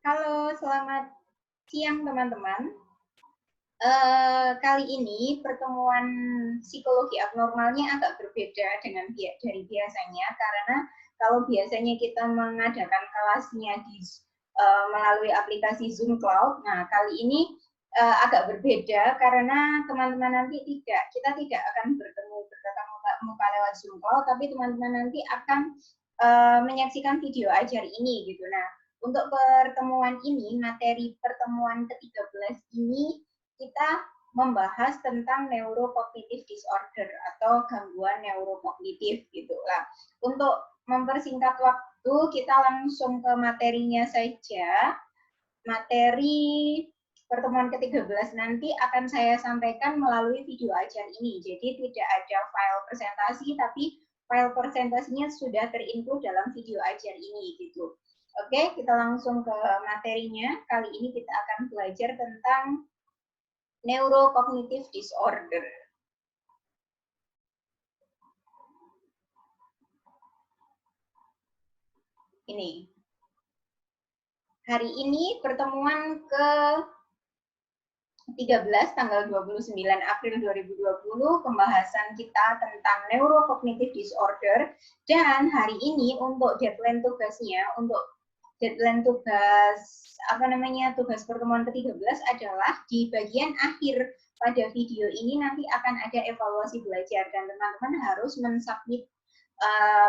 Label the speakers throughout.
Speaker 1: Halo, selamat siang teman-teman. Kali ini pertemuan psikologi abnormalnya agak berbeda dengan dari biasanya, karena kalau biasanya kita mengadakan kelasnya melalui aplikasi Zoom Cloud, nah kali ini agak berbeda karena teman-teman nanti kita tidak akan bertatap muka lewat Zoom Cloud, tapi teman-teman nanti akan menyaksikan video ajar ini gitu. Nah, untuk pertemuan ini, materi pertemuan ke-13 ini kita membahas tentang neurocognitive disorder atau gangguan neurokognitif gitu lah. Untuk mempersingkat waktu, kita langsung ke materinya saja. Materi pertemuan ke-13 nanti akan saya sampaikan melalui video ajar ini. Jadi tidak ada file presentasi, tapi file presentasinya sudah terinput dalam video ajar ini gitu. Oke, kita langsung ke materinya. Kali ini kita akan belajar tentang neurocognitive disorder. Ini. Hari ini pertemuan ke 13 tanggal 29 April 2020, pembahasan kita tentang neurocognitive disorder, dan hari ini untuk deadline tugasnya, untuk deadline tugas pertemuan ke-13 adalah di bagian akhir pada video ini nanti akan ada evaluasi belajar dan teman-teman harus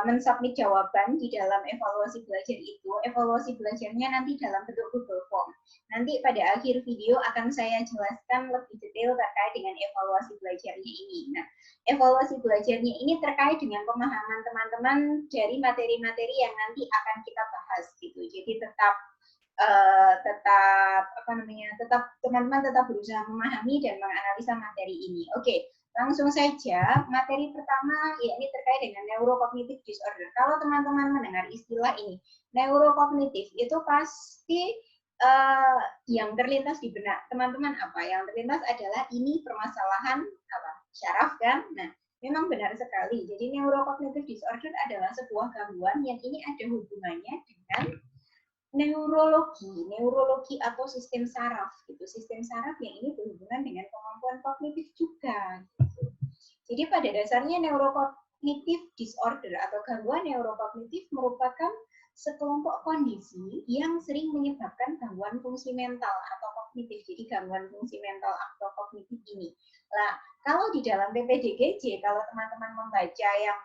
Speaker 1: mensubmit jawaban di dalam evaluasi belajar itu. Evaluasi belajarnya nanti dalam bentuk Google Form. Nanti pada akhir video akan saya jelaskan lebih detail terkait dengan evaluasi belajarnya ini. Nah, evaluasi belajarnya ini terkait dengan pemahaman teman-teman dari materi-materi yang nanti akan kita bahas gitu. Jadi tetap teman-teman tetap berusaha memahami dan menganalisa materi ini. Oke, langsung saja, materi pertama yakni terkait dengan neurocognitive disorder. Kalau teman-teman mendengar istilah ini, neurocognitive itu pasti yang terlintas di benak teman-teman apa? Yang terlintas adalah ini permasalahan apa? Syaraf kan? Nah, memang benar sekali. Jadi neurocognitive disorder adalah sebuah gangguan yang ini ada hubungannya dengan neurologi atau sistem saraf gitu. Sistem saraf yang ini berhubungan dengan kemampuan kognitif juga gitu. Jadi pada dasarnya neurocognitive disorder atau gangguan neurokognitif merupakan sekelompok kondisi yang sering menyebabkan gangguan fungsi mental atau kognitif. Jadi gangguan fungsi mental atau kognitif ini. Nah, kalau di dalam PPDGJ, kalau teman-teman membaca yang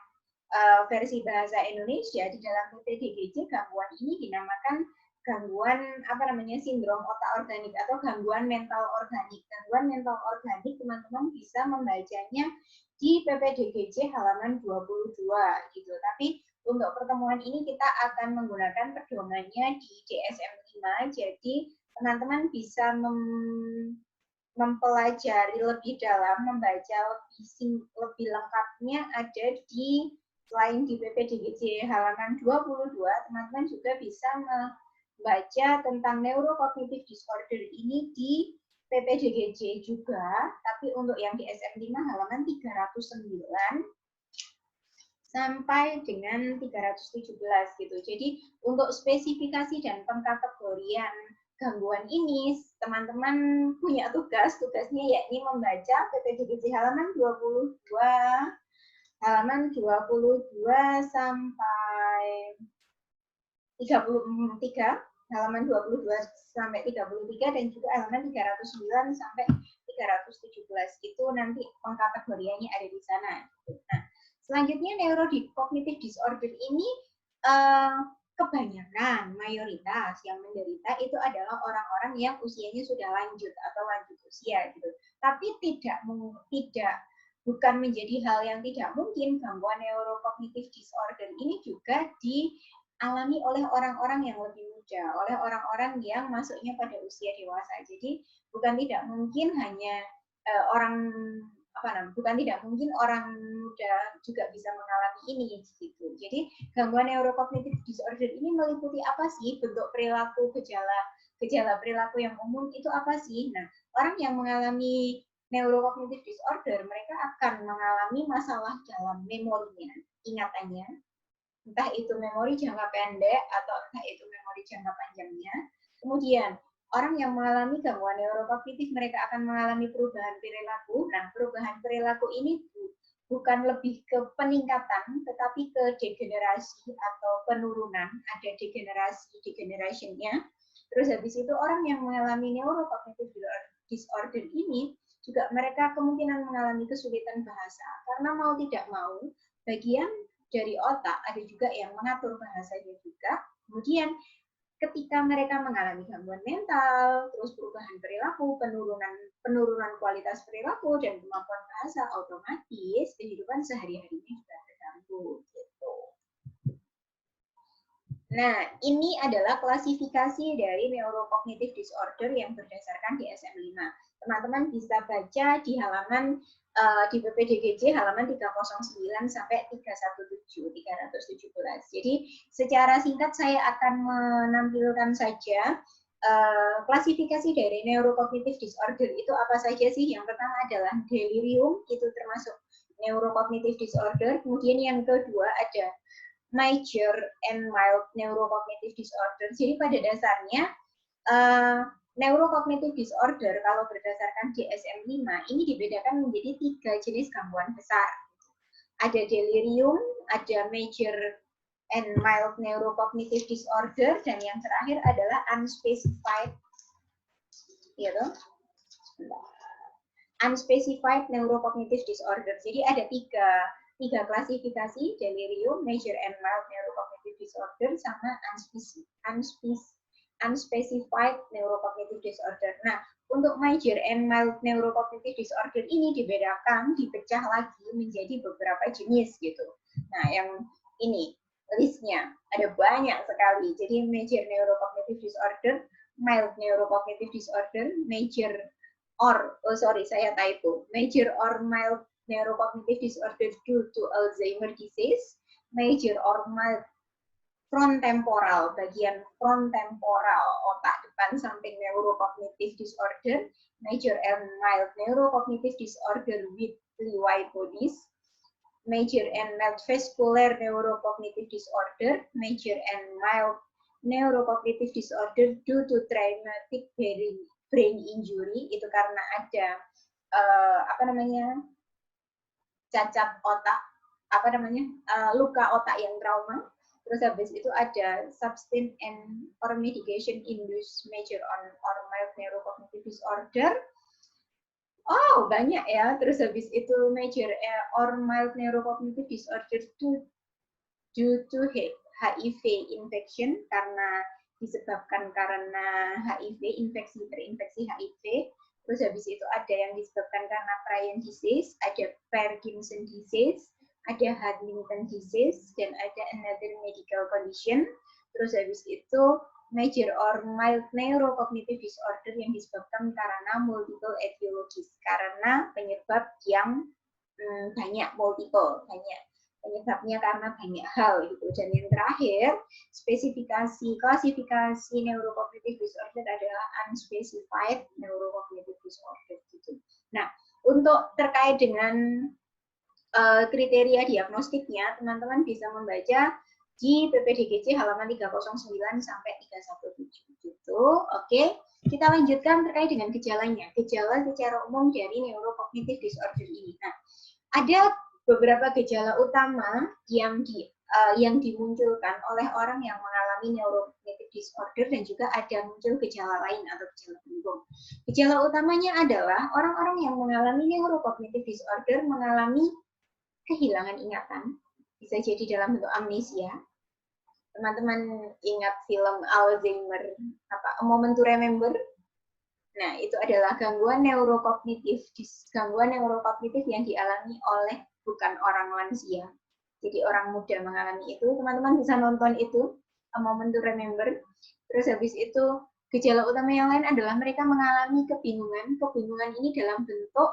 Speaker 1: versi bahasa Indonesia, di dalam PPDGJ gangguan ini dinamakan gangguan sindrom otak organik atau gangguan mental organik. Gangguan mental organik teman-teman bisa membacanya di PPDGJ halaman 22 gitu. Tapi untuk pertemuan ini kita akan menggunakan pedomannya di DSM-5. Jadi teman-teman bisa mempelajari lebih dalam, membaca lebih lengkapnya ada di selain di PPDGJ halaman 22, teman-teman juga bisa membaca tentang neurocognitive disorder ini di PPDGJ juga, tapi untuk yang di SM5 halaman 309 sampai dengan 317 gitu. Jadi untuk spesifikasi dan pengkategorian gangguan ini, teman-teman punya tugasnya yakni membaca PPDGJ halaman 22 sampai 33, halaman 22 sampai 33 dan juga halaman 309 sampai 317 itu nanti pengkategoriannya ada di sana. Nah, selanjutnya neurocognitive disorder ini kebanyakan mayoritas yang menderita itu adalah orang-orang yang usianya sudah lanjut atau lanjut usia gitu. Tapi bukan menjadi hal yang tidak mungkin gangguan neurocognitive disorder ini juga dialami oleh orang-orang yang lebih muda, oleh orang-orang yang masuknya pada usia dewasa. Jadi bukan tidak mungkin hanya bukan tidak mungkin orang muda juga bisa mengalami ini gitu. Jadi gangguan neurocognitive disorder ini meliputi apa sih? Bentuk perilaku, gejala perilaku yang umum itu apa sih? Nah, orang yang mengalami neurocognitive disorder, mereka akan mengalami masalah dalam memorinya, ingatannya, entah itu memori jangka pendek atau entah itu memori jangka panjangnya. Kemudian, orang yang mengalami gangguan neurokognitif, mereka akan mengalami perubahan perilaku. Nah, perubahan perilaku ini bukan lebih ke peningkatan, tetapi ke degenerasi atau penurunan. Ada degeneration-nya. Terus habis itu orang yang mengalami neurocognitive disorder ini juga mereka kemungkinan mengalami kesulitan bahasa karena mau tidak mau bagian dari otak ada juga yang mengatur bahasanya juga. Kemudian ketika mereka mengalami gangguan mental, terus perubahan perilaku, penurunan kualitas perilaku dan kemampuan bahasa, otomatis kehidupan sehari-harinya juga terganggu gitu. Nah, ini adalah klasifikasi dari neurocognitive disorder yang berdasarkan DSM-5. Teman-teman bisa baca di halaman di PPDGJ halaman 309 sampai 317. Jadi, secara singkat saya akan menampilkan saja klasifikasi dari neurocognitive disorder itu apa saja sih? Yang pertama adalah delirium, itu termasuk neurocognitive disorder. Kemudian yang kedua ada major and mild neurocognitive disorder. Jadi pada dasarnya neurocognitive disorder kalau berdasarkan DSM-5 ini dibedakan menjadi 3 jenis gangguan besar. Ada delirium, ada major and mild neurocognitive disorder, dan yang terakhir adalah unspecified, gitu. Unspecified neurocognitive disorder. Jadi ada tiga klasifikasi, delirium, major and mild neurocognitive disorder, sama unspecified neurocognitive disorder. Nah, untuk major and mild neurocognitive disorder ini dipecah lagi menjadi beberapa jenis gitu. Nah, yang ini listnya ada banyak sekali. Jadi major neurocognitive disorder, mild neurocognitive disorder, major or mild neurocognitive disorder due to Alzheimer disease, major or mild frontemporal, bagian frontemporal otak depan samping neurocognitive disorder, major and mild neurocognitive disorder with Lewy bodies, major and mild vascular neurocognitive disorder, major and mild neurocognitive disorder due to traumatic brain injury, itu karena ada cacat otak, luka otak yang trauma. Terus habis itu ada substance and or medication induced major or mild neurocognitive disorder. Oh, banyak ya. Terus habis itu major or mild neurocognitive disorder due to HIV infection, disebabkan karena HIV, terinfeksi HIV. Terus habis itu ada yang disebabkan karena prion disease, ada Parkinson disease, ada Huntington disease, dan ada another medical condition. Terus habis itu major or mild neurocognitive disorder yang disebabkan karena multiple etiologies, karena penyebab yang banyak, penyebabnya karena banyak hal gitu. Dan yang terakhir, klasifikasi neurocognitive disorder adalah unspecified neurocognitive disorder gitu. Nah, untuk terkait dengan kriteria diagnostiknya, teman-teman bisa membaca di PPDGJ halaman 309 sampai 317 gitu. Oke, kita lanjutkan terkait dengan gejalanya. Gejala secara umum dari neurocognitive disorder ini. Nah, ada beberapa gejala utama yang dimunculkan oleh orang yang mengalami neurocognitive disorder, dan juga ada muncul gejala lain atau gejala pendukung. Gejala utamanya adalah orang-orang yang mengalami neurocognitive disorder mengalami kehilangan ingatan, bisa jadi dalam bentuk amnesia. Teman-teman ingat film Alzheimer, A Moment to Remember? Nah, itu adalah gangguan neurokognitif yang dialami oleh bukan orang lansia. Jadi orang muda mengalami itu, teman-teman bisa nonton itu, A Moment to Remember. Terus habis itu, gejala utama yang lain adalah mereka mengalami kebingungan. Kebingungan ini dalam bentuk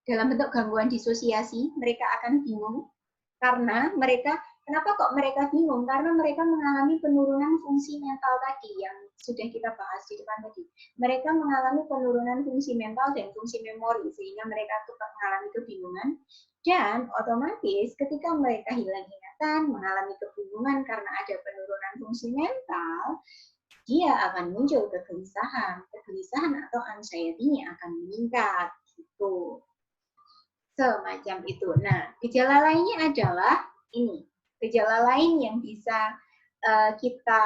Speaker 1: dalam bentuk gangguan disosiasi. Mereka akan bingung karena kenapa kok mereka bingung? Karena mereka mengalami penurunan fungsi mental tadi yang sudah kita bahas di depan tadi. Mereka mengalami penurunan fungsi mental dan fungsi memori, sehingga mereka mengalami kebingungan. Dan otomatis ketika mereka hilang ingatan, mengalami kebingungan karena ada penurunan fungsi mental, dia akan muncul kegelisahan atau anxiety-nya akan meningkat gitu. Semacam itu. Nah, gejala lainnya adalah ini. Gejala lain yang bisa kita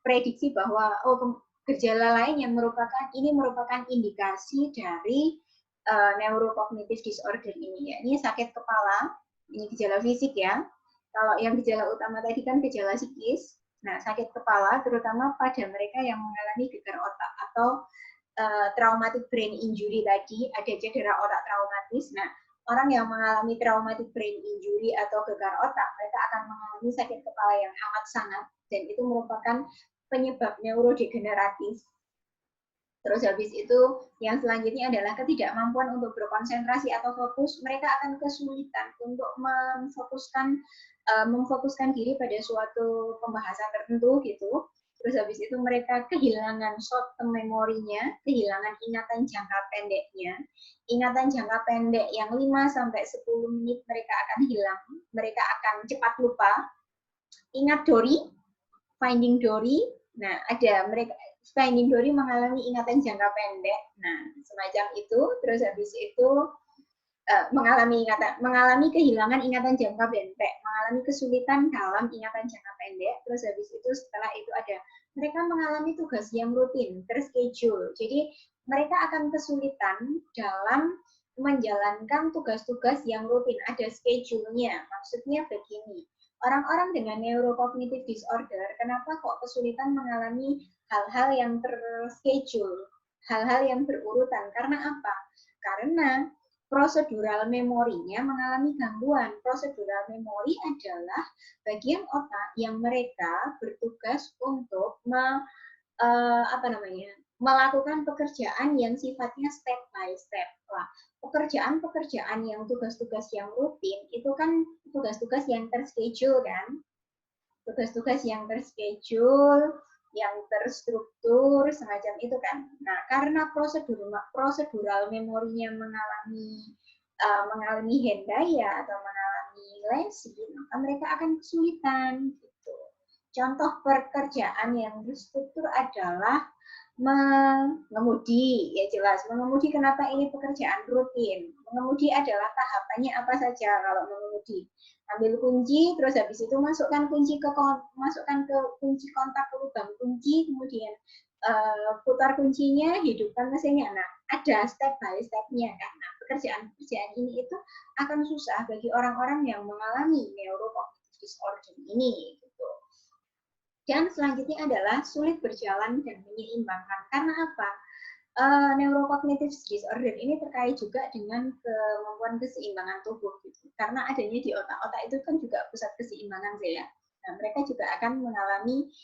Speaker 1: prediksi bahwa gejala lain yang merupakan indikasi dari neurocognitive disorder ini, ya. Ini sakit kepala, ini gejala fisik ya. Kalau yang gejala utama tadi kan gejala psikis. Nah, sakit kepala terutama pada mereka yang mengalami gegar otak atau traumatic brain injury tadi, ada cedera otak traumatis. Nah, orang yang mengalami traumatic brain injury atau gegar otak, mereka akan mengalami sakit kepala yang amat sangat, dan itu merupakan penyebab neurodegeneratif. Terus habis itu, yang selanjutnya adalah ketidakmampuan untuk berkonsentrasi atau fokus. Mereka akan kesulitan untuk memfokuskan diri pada suatu pembahasan tertentu gitu. Terus habis itu mereka kehilangan short term memorinya, kehilangan ingatan jangka pendeknya. Ingatan jangka pendek yang 5-10 menit mereka akan hilang, mereka akan cepat lupa. Ingat Dory, Finding Dory. Nah, ada mereka Finding Dory mengalami ingatan jangka pendek. Nah, semacam itu. Terus habis itu mengalami kehilangan ingatan jangka pendek, mengalami kesulitan dalam ingatan jangka pendek. Terus habis itu setelah itu ada mereka mengalami tugas yang rutin, terschedule. Jadi mereka akan kesulitan dalam menjalankan tugas-tugas yang rutin, ada schedule-nya. Maksudnya begini, orang-orang dengan neurocognitive disorder, kenapa kok kesulitan mengalami hal-hal yang terschedule, hal-hal yang berurutan? Karena apa? Karena prosedural memorinya mengalami gangguan. Prosedural memori adalah bagian otak yang mereka bertugas untuk melakukan pekerjaan yang sifatnya step by step. Lah, pekerjaan-pekerjaan yang tugas-tugas yang rutin itu kan tugas-tugas yang terschedule kan? Tugas-tugas yang terschedule, yang terstruktur, semacam itu kan. Nah, karena prosedural memorinya mengalami hendaya atau mengalami lesi, maka mereka akan kesulitan. Gitu. Contoh pekerjaan yang terstruktur adalah mengemudi, ya jelas. Mengemudi, kenapa ini pekerjaan rutin? Mengemudi adalah tahapannya apa saja kalau mengemudi? Ambil kunci, terus habis itu masukkan kunci ke kunci kontak ke lubang kunci, kemudian putar kuncinya, hidupkan mesinnya. Nah, ada step by step-nya kan. Nah, pekerjaan ini itu akan susah bagi orang-orang yang mengalami neurocognitive disorder ini gitu. Dan selanjutnya adalah sulit berjalan dan menyeimbangkan. Karena apa? Neurocognitive disorder ini terkait juga dengan kemampuan keseimbangan tubuh gitu. Karena adanya di otak itu kan juga pusat keseimbangan ya. Nah, mereka juga akan mengalami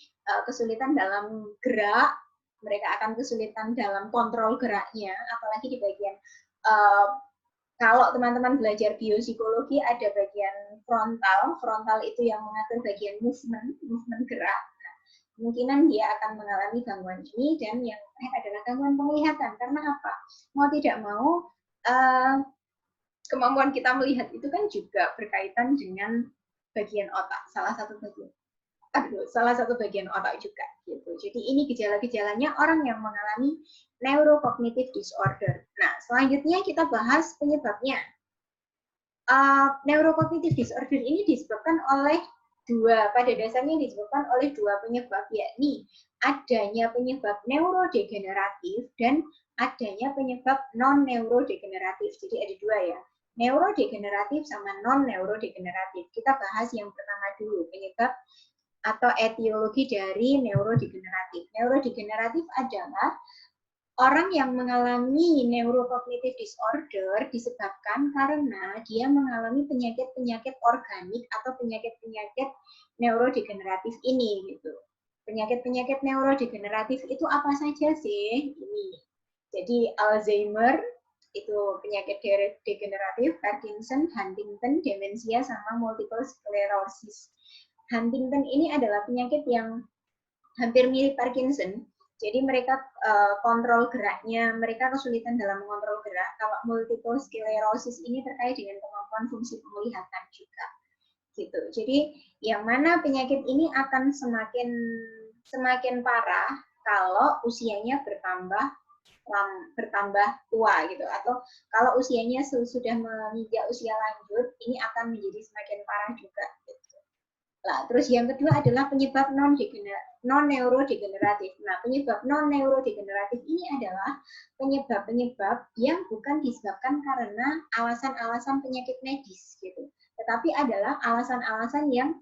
Speaker 1: kesulitan dalam gerak, mereka akan kesulitan dalam kontrol geraknya, apalagi di bagian kalau teman-teman belajar biopsikologi ada bagian frontal itu yang mengatur bagian movement gerak. Kemungkinan dia akan mengalami gangguan ini, dan yang terakhir adalah gangguan penglihatan. Karena apa? Mau tidak mau, kemampuan kita melihat itu kan juga berkaitan dengan bagian otak, salah satu bagian otak juga. Gitu. Jadi ini gejala-gejalanya orang yang mengalami neurocognitive disorder. Nah, selanjutnya kita bahas penyebabnya. Neurocognitive disorder ini disebabkan oleh pada dasarnya disebabkan oleh dua penyebab, yakni adanya penyebab neurodegeneratif dan adanya penyebab non-neurodegeneratif. Jadi ada dua ya, neurodegeneratif sama non-neurodegeneratif. Kita bahas yang pertama dulu, penyebab atau etiologi dari neurodegeneratif. Neurodegeneratif adalah orang yang mengalami neurocognitive disorder disebabkan karena dia mengalami penyakit-penyakit organik atau penyakit-penyakit neurodegeneratif ini gitu. Penyakit-penyakit neurodegeneratif itu apa saja sih? Ini. Jadi Alzheimer itu penyakit degeneratif, Parkinson, Huntington, demensia, sama multiple sclerosis. Huntington ini adalah penyakit yang hampir mirip Parkinson. Jadi mereka kontrol geraknya, mereka kesulitan dalam mengontrol gerak. Kalau multiple sclerosis ini terkait dengan kemampuan fungsi penglihatan juga. Gitu. Jadi yang mana penyakit ini akan semakin semakin parah kalau usianya bertambah tua gitu, atau kalau usianya sudah menginjak usia lanjut, ini akan menjadi semakin parah juga gitu. Nah, terus yang kedua adalah penyebab non-neurodegeneratif. Nah, penyebab non-neurodegeneratif ini adalah penyebab-penyebab yang bukan disebabkan karena alasan-alasan penyakit medis gitu, tetapi adalah alasan-alasan yang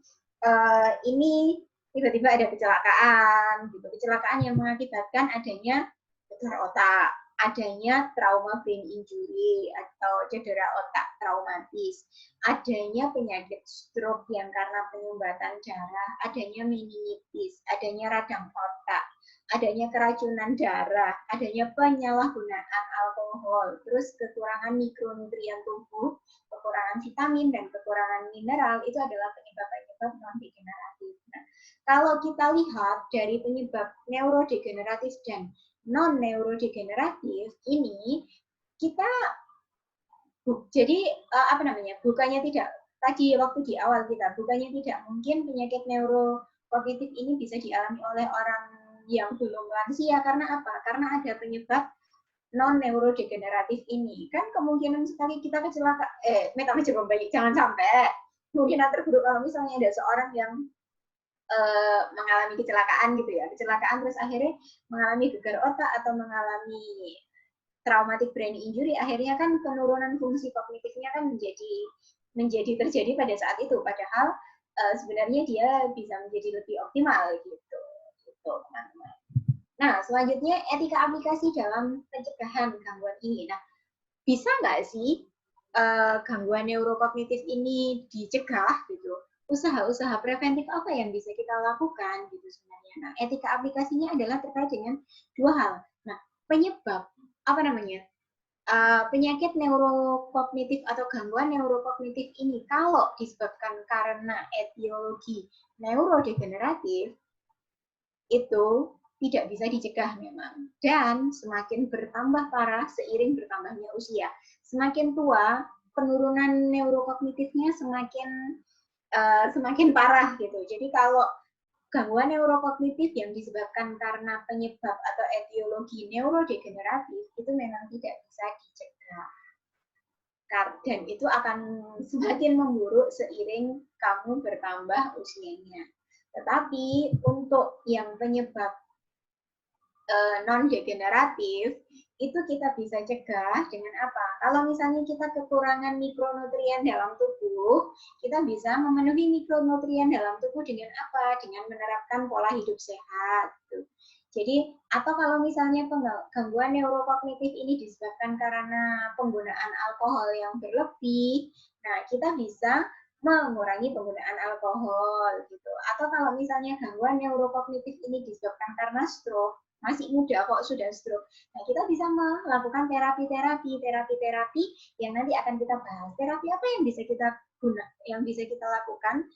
Speaker 1: ini tiba-tiba ada kecelakaan gitu, kecelakaan yang mengakibatkan adanya getar otak, adanya trauma brain injury atau cedera otak traumatis, adanya penyakit stroke yang karena penyumbatan darah, adanya meningitis, adanya radang otak, adanya keracunan darah, adanya penyalahgunaan alkohol, terus kekurangan mikronutrien tubuh, kekurangan vitamin, dan kekurangan mineral, itu adalah penyebab-penyebab non-degeneratif. Nah, kalau kita lihat dari penyebab neurodegeneratif dan non-neurodegeneratif ini, kita jadi bukannya tidak, tadi waktu di awal kita, bukannya tidak mungkin penyakit neurokognitif ini bisa dialami oleh orang yang belum lansia. Karena apa? Karena ada penyebab non-neurodegeneratif ini. Kan kemungkinan sekali kita kecelakaan, jangan sampai. Kemungkinan terburuk kalau misalnya ada seorang yang mengalami kecelakaan gitu ya, kecelakaan terus akhirnya mengalami gegar otak atau mengalami traumatic brain injury, akhirnya kan penurunan fungsi kognitifnya kan menjadi terjadi pada saat itu, padahal sebenarnya dia bisa menjadi lebih optimal gitu teman-teman. Nah, selanjutnya etika aplikasi dalam pencegahan gangguan ini. Nah, bisa nggak sih gangguan neurokognitif ini dicegah gitu? Usaha-usaha preventif apa yang bisa kita lakukan gitu sebenarnya. Nah, etika aplikasinya adalah terkait dengan dua hal. Nah, penyebab penyakit neurokognitif atau gangguan neurokognitif ini kalau disebabkan karena etiologi neurodegeneratif itu tidak bisa dicegah memang, dan semakin bertambah parah seiring bertambahnya usia. Semakin tua, penurunan neurokognitifnya semakin parah gitu. Jadi kalau gangguan neurokognitif yang disebabkan karena penyebab atau etiologi neurodegeneratif itu memang tidak bisa dicegah. Dan itu akan semakin memburuk seiring kamu bertambah usianya. Tetapi untuk yang penyebab non-degeneratif, itu kita bisa cegah dengan apa? Kalau misalnya kita kekurangan mikronutrien dalam tubuh, kita bisa memenuhi mikronutrien dalam tubuh dengan apa? Dengan menerapkan pola hidup sehat. Gitu. Jadi, atau kalau misalnya gangguan neurokognitif ini disebabkan karena penggunaan alkohol yang berlebih, nah kita bisa mengurangi penggunaan alkohol gitu. Atau kalau misalnya gangguan neurokognitif ini disebabkan karena stroke, masih muda kok sudah stroke. Nah, kita bisa melakukan terapi yang nanti akan kita bahas. Terapi apa yang bisa kita lakukan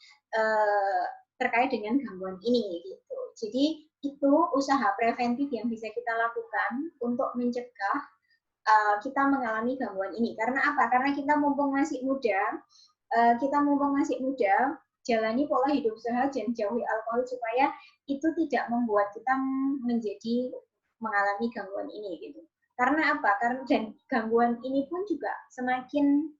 Speaker 1: terkait dengan gangguan ini gitu. Jadi itu usaha preventif yang bisa kita lakukan untuk mencegah kita mengalami gangguan ini. Karena apa? Karena kita mumpung masih muda, jalani pola hidup sehat dan jauhi alkohol supaya itu tidak membuat kita mengalami gangguan ini gitu. Karena apa? Karena dan gangguan ini pun juga semakin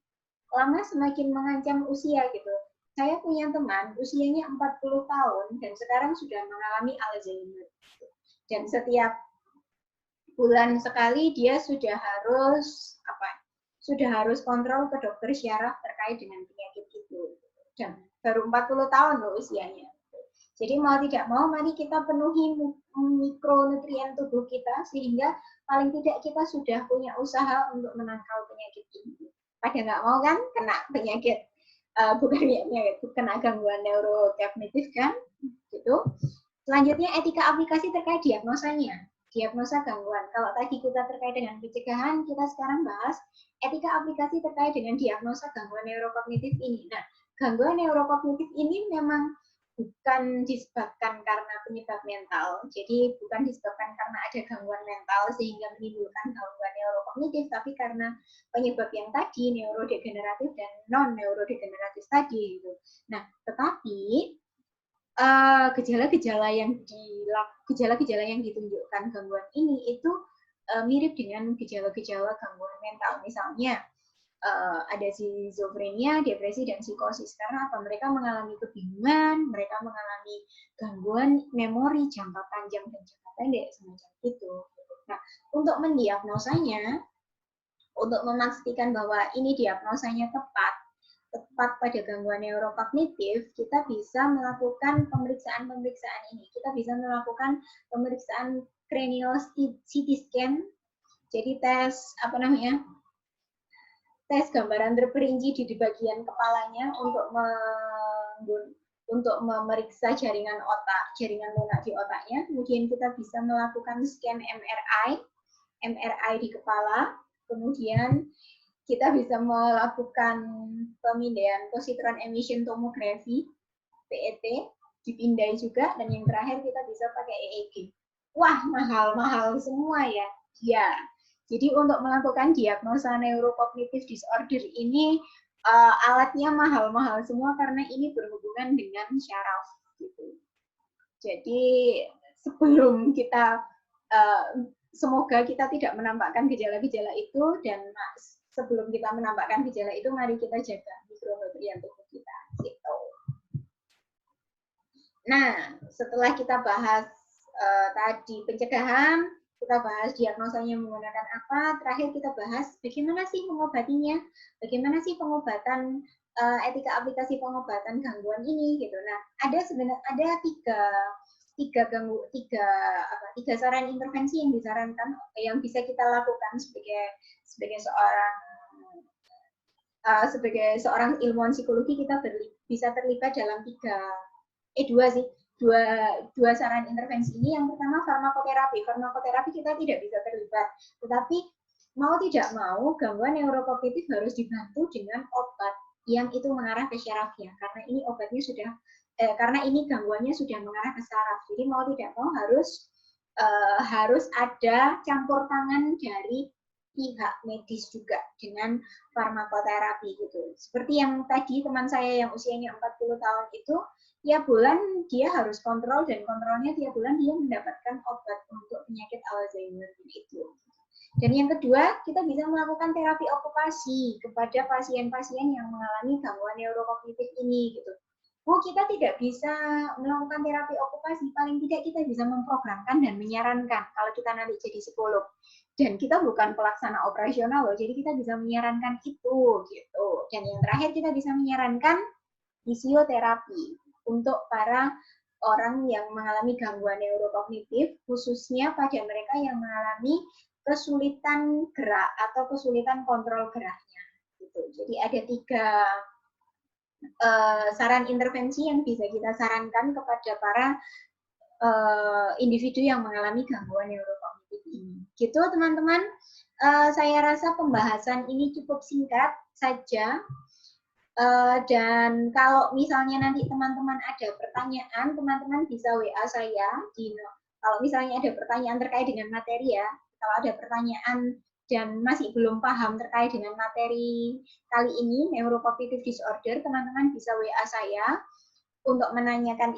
Speaker 1: lama semakin mengancam usia gitu. Saya punya teman usianya 40 tahun dan sekarang sudah mengalami Alzheimer. Dan setiap bulan sekali dia sudah harus kontrol ke dokter syaraf terkait dengan penyakit itu. Dan baru 40 tahun loh usianya. Jadi mau tidak mau, mari kita penuhi mikronutrien tubuh kita, sehingga paling tidak kita sudah punya usaha untuk menangkal penyakit ini. Pada nggak mau kan kena penyakit, kena gangguan neurokognitif kan? Gitu. Selanjutnya etika aplikasi terkait diagnosanya. Diagnosa gangguan. Kalau tadi kita terkait dengan pencegahan, kita sekarang bahas etika aplikasi terkait dengan diagnosa gangguan neurokognitif ini. Nah, gangguan neurokognitif ini memang bukan disebabkan karena penyebab mental, jadi bukan disebabkan karena ada gangguan mental sehingga menimbulkan gangguan neurokognitif, tapi karena penyebab yang tadi, neurodegeneratif dan non-neurodegeneratif tadi. Gitu. Nah, tetapi gejala-gejala yang ditunjukkan gangguan ini itu mirip dengan gejala-gejala gangguan mental. Misalnya ada schizofrenia, depresi, dan psikosis. Karena apa? Mereka mengalami kebingungan, mereka mengalami gangguan memori jangka panjang dan jangka pendek, semacam itu. Nah, untuk mendiagnosanya, untuk memastikan bahwa ini diagnosanya tepat pada gangguan neurokognitif, kita bisa melakukan pemeriksaan ini. Kita bisa melakukan pemeriksaan cranial CT scan, jadi tes tes gambaran terperinci di bagian kepalanya untuk memeriksa jaringan lunak di otaknya. Kemudian kita bisa melakukan scan MRI di kepala. Kemudian kita bisa melakukan pemindaian positron emission tomography, PET, dipindai juga. Dan yang terakhir kita bisa pakai EEG. Wah, mahal-mahal semua ya. Ya. Jadi untuk melakukan diagnosa neurocognitive disorder ini alatnya mahal-mahal semua karena ini berhubungan dengan syaraf gitu. Jadi sebelum kita semoga kita tidak menampakkan gejala-gejala itu, dan sebelum kita menampakkan gejala itu mari kita jaga mikronutrien tubuh kita gitu. Nah, setelah kita bahas tadi pencegahan, kita bahas diagnosanya menggunakan apa, terakhir kita bahas bagaimana sih mengobatinya, bagaimana sih pengobatan, etika aplikasi pengobatan gangguan ini gitu. Nah, ada tiga saran intervensi yang disarankan, yang bisa kita lakukan sebagai seorang ilmuwan psikologi. Kita bisa terlibat dalam dua saran intervensi ini. Yang pertama farmakoterapi. Farmakoterapi kita tidak bisa terlibat, tetapi mau tidak mau gangguan neurokognitif harus dibantu dengan obat yang itu mengarah ke syarafnya, karena ini obatnya sudah karena ini gangguannya sudah mengarah ke saraf. Jadi mau tidak mau harus ada campur tangan dari pihak medis juga dengan farmakoterapi gitu. Seperti yang tadi teman saya yang usianya 40 tahun itu, tiap bulan dia harus kontrol, dan kontrolnya tiap bulan dia mendapatkan obat untuk penyakit Alzheimer itu. Dan yang kedua, kita bisa melakukan terapi okupasi kepada pasien-pasien yang mengalami gangguan neurokognitif ini gitu. Kita tidak bisa melakukan terapi okupasi, paling tidak kita bisa memprogramkan dan menyarankan kalau kita nanti jadi psikolog. Dan kita bukan pelaksana operasional loh, jadi kita bisa menyarankan itu gitu. Dan yang terakhir kita bisa menyarankan fisioterapi untuk para orang yang mengalami gangguan neurokognitif, khususnya pada mereka yang mengalami kesulitan gerak atau kesulitan kontrol geraknya. Gitu. Jadi ada 3 saran intervensi yang bisa kita sarankan kepada para individu yang mengalami gangguan neurokognitif ini. Gitu teman-teman, saya rasa pembahasan ini cukup singkat saja. Dan kalau misalnya nanti teman-teman ada pertanyaan, teman-teman bisa WA saya. Kalau misalnya ada pertanyaan terkait dengan materi ya, kalau ada pertanyaan dan masih belum paham terkait dengan materi kali ini, neurocognitive disorder, teman-teman bisa WA saya untuk menanyakan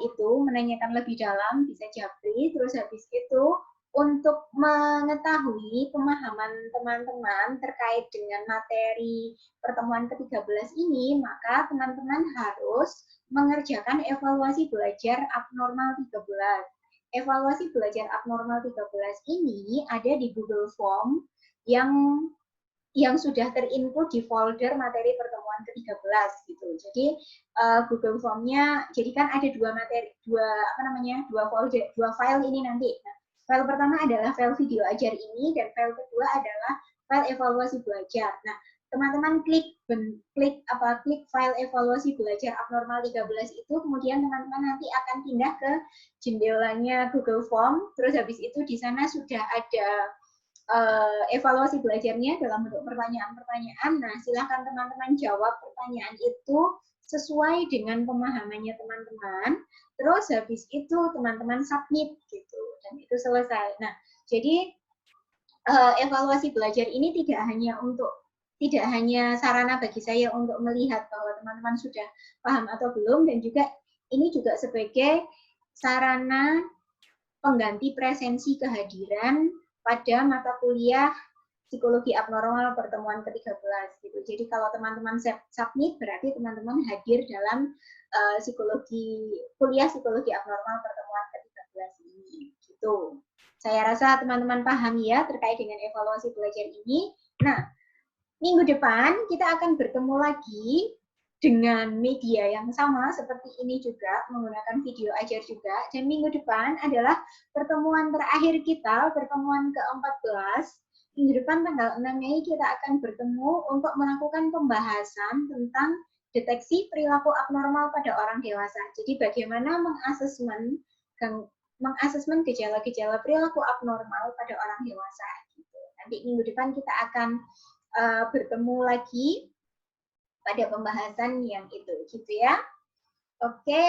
Speaker 1: lebih dalam, bisa japri. Terus habis itu, untuk mengetahui pemahaman teman-teman terkait dengan materi pertemuan ke-13 ini, maka teman-teman harus mengerjakan evaluasi belajar abnormal 13. Evaluasi belajar abnormal 13 ini ada di Google Form yang sudah terinput di folder materi pertemuan ke-13 gitu. Jadi Google Form-nya, jadi kan ada dua folder, 2 file ini nanti. Nah, file pertama adalah file video ajar ini, dan file kedua adalah file evaluasi belajar. Nah, teman-teman klik file evaluasi belajar abnormal 13 itu, kemudian teman-teman nanti akan pindah ke jendelanya Google Form. Terus habis itu di sana sudah ada evaluasi belajarnya dalam bentuk pertanyaan-pertanyaan. Nah, silahkan teman-teman jawab pertanyaan itu sesuai dengan pemahamannya teman-teman. Terus habis itu teman-teman submit gitu, dan itu selesai. Nah, jadi evaluasi belajar ini tidak hanya sarana bagi saya untuk melihat bahwa teman-teman sudah paham atau belum, dan juga ini juga sebagai sarana pengganti presensi kehadiran pada mata kuliah psikologi abnormal pertemuan ke-13 gitu. Jadi kalau teman-teman submit berarti teman-teman hadir dalam kuliah psikologi abnormal pertemuan ke-13 ini gitu. Saya rasa teman-teman paham ya terkait dengan evaluasi belajar ini. Nah, minggu depan kita akan bertemu lagi dengan media yang sama seperti ini juga, menggunakan video ajar juga. Dan minggu depan adalah pertemuan terakhir kita, pertemuan ke-14. Minggu depan tanggal 6 Mei kita akan bertemu untuk melakukan pembahasan tentang deteksi perilaku abnormal pada orang dewasa. Jadi bagaimana mengasesmen gejala-gejala perilaku abnormal pada orang dewasa. Gitu. Nanti minggu depan kita akan bertemu lagi pada pembahasan yang itu, gitu ya. Oke,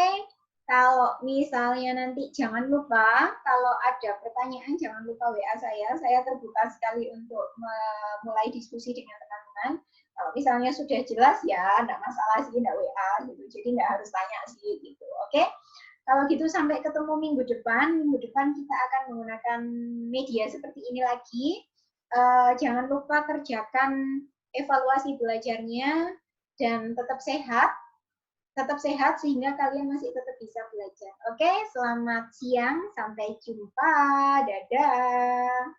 Speaker 1: kalau misalnya nanti jangan lupa, kalau ada pertanyaan jangan lupa WA saya terbuka sekali untuk memulai diskusi dengan teman-teman. Kalau misalnya sudah jelas ya, enggak masalah sih, enggak WA gitu, jadi enggak harus tanya sih gitu, oke? Kalau gitu sampai ketemu minggu depan kita akan menggunakan media seperti ini lagi. Jangan lupa kerjakan evaluasi belajarnya dan tetap sehat sehingga kalian masih tetap bisa belajar. Oke, selamat siang, sampai jumpa, dadah.